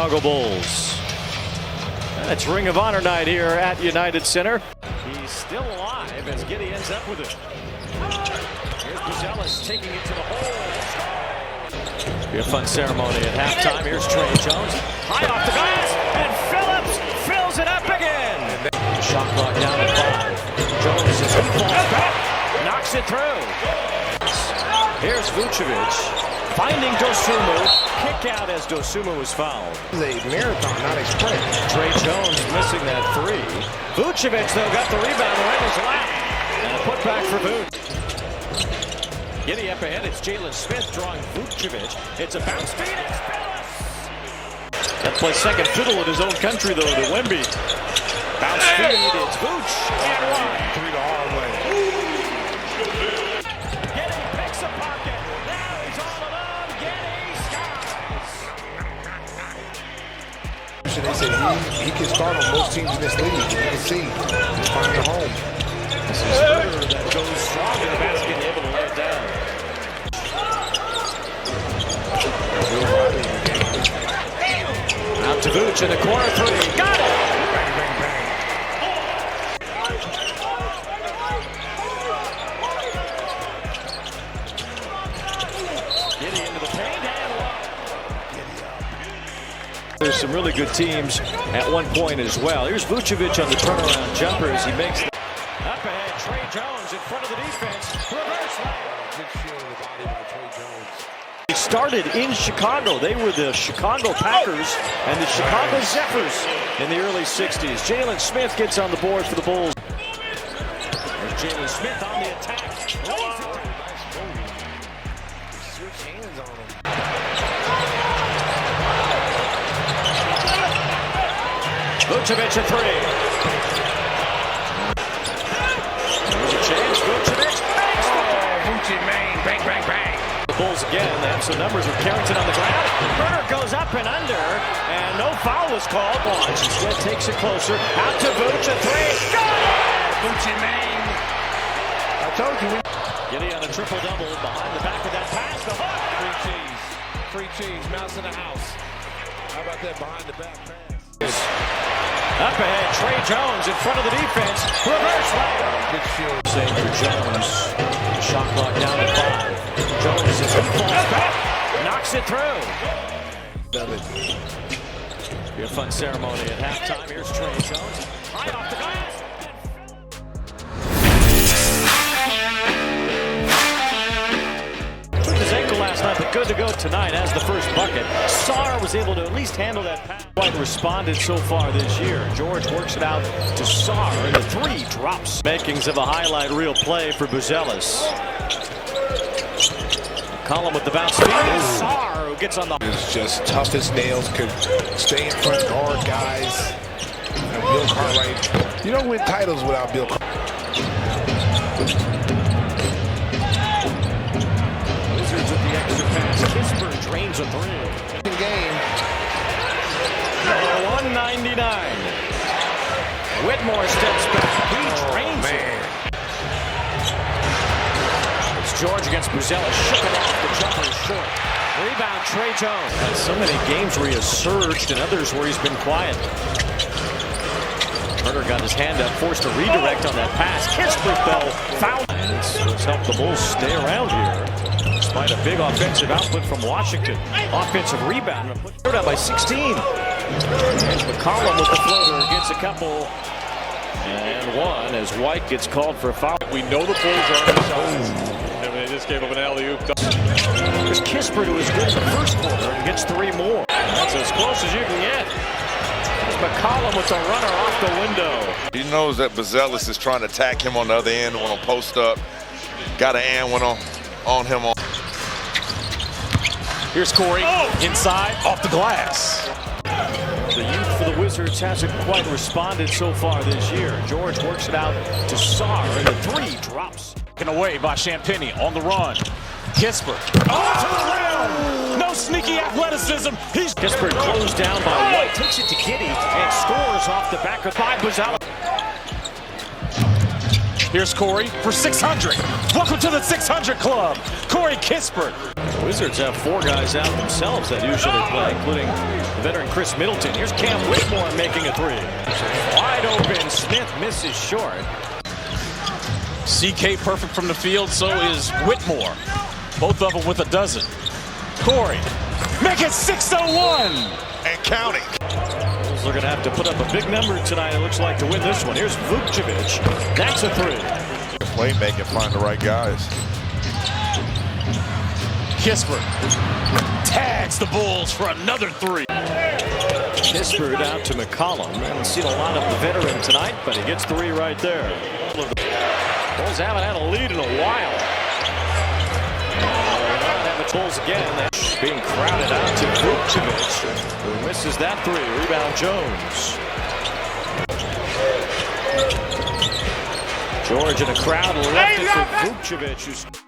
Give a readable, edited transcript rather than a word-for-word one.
Chicago Bulls. And it's Ring of Honor night here at United Center. He's still alive as Giddey ends up with it. Here's Buzelis taking it to the hole. Be a fun ceremony at halftime. Here's Trey Jones. High off the glass, and Phillips fills it up again. Shot clock down at 5. Jones as he falls back, knocks it through. Here's Vucevic finding Dosunmu. Kick out as Dosunmu was fouled. This is a marathon, not a sprint. Trey Jones missing that 3. Vucevic, though, got the rebound right in his lap. And a putback for Vuce. Giddey up ahead. It's Jalen Smith drawing Vucevic. It's a bounce feed. It's Phillips. That plays second fiddle in his own country, though, to Wemby. Bounce feed. It's Vuce. And 1. 3 the hard way. Giddey picks a pocket. Now he's all alone. Giddey scores. They said he can start on most teams in this league. You can see he's finding a home. This is Furter that goes strong to the basket and able to lay it down. Out to Vuce in the corner 3. Got it! Bang, bang, bang. Giddey into the paint and there's some really good teams at one point as well. Here's Vucevic on the turnaround jumper as he makes the up ahead. Trey Jones in front of the defense. Reverse layup. Good shield of the body by Trey Jones. They started in Chicago. They were the Chicago Packers and the Chicago Zephyrs in the early 60s. Jalen Smith gets on the board for the Bulls. There's Jalen Smith on the attack. Switch hands on him. Vucevic a 3. There's a chance. Vucevic. Gucci Mane, bang, bang, bang. The Bulls again. They have some numbers with Carrington on the ground. Furter goes up and under, and no foul was called. Launch instead takes it closer. Out to Vuce, a 3. Got it! Gucci Mane. I told you. Giddey on a triple-double behind the back of that pass. The hook. Free cheese. Free cheese. Mouse in the house. How about that behind the back pass? Up ahead, Trey Jones in front of the defense. Reverse layup. Good shield. Save for Jones. Shot clock down at 5. Jones as he falls back, knocks it through. Love it. Be a fun ceremony at halftime. Here's Trey Jones. High off the glass. Took his ankle last night, but good to go tonight as the first bucket. Sarr was able to at least handle that pass. White responded so far this year. George works it out to Sarr, and the 3 drops. Makings of a highlight reel play for Buzelis. Column with the bounce feed is Sarr, who gets on the... It's just tough as nails, could stay in front, guard guys. And Bill Cartwright. You don't win titles without Bill Cartwright. Wizards with the extra pass. Kispert drains a 3. Game. 199. Whitmore steps back. He drains it. It's George against Buzelis. Shook it off. The jumper is short. Rebound, Trey Jones. Had so many games where he has surged and others where he's been quiet. Furter got his hand up, forced a redirect on that pass. Kispert, though, fouled. It's helped the Bulls stay around here, despite a big offensive output from Washington. Offensive rebound. Put out by 16. And McCollum with the floater gets a couple. And 1 as White gets called for a foul. We know the Bulls are on the shots. I mean, they just gave up an alley-oop. There's Kispert, who was good in the first quarter, and gets 3 more. That's as close as you can get. There's McCollum with the runner off the window. He knows that Buzelis is trying to attack him on the other end, want to post up. Got an and one on him. Here's Corey, inside, off the glass. The youth for the Wizards hasn't quite responded so far this year. George works it out to Sarr, and the 3 drops. Taken away by Champagny on the run. Kispert. To the rim! No sneaky athleticism. Kispert closed down by White. Takes it to Giddey and scores off the back of 5 Buzelis. Here's Corey for 600. Welcome to the 600 Club, Corey Kispert. The Wizards have 4 guys out themselves that usually play, including The veteran Chris Middleton. Here's Cam Whitmore making a three. Wide open. Smith misses short. CK perfect from the field, so is Whitmore. Both of them with a dozen. Corey, make it 6-01. And counting. They're going to have to put up a big number tonight, it looks like, to win this one. Here's Vucevic. That's a three. Playmaking, find the right guys. Kispert tags the Bulls for another three. Kispert out to McCollum. Haven't seen a lot of the veteran tonight, but he gets three right there. Bulls haven't had a lead in a while. Bulls again. Being crowded out to Vucevic, who misses that three. Rebound Jones. George in a crowd left it for Vucevic, who's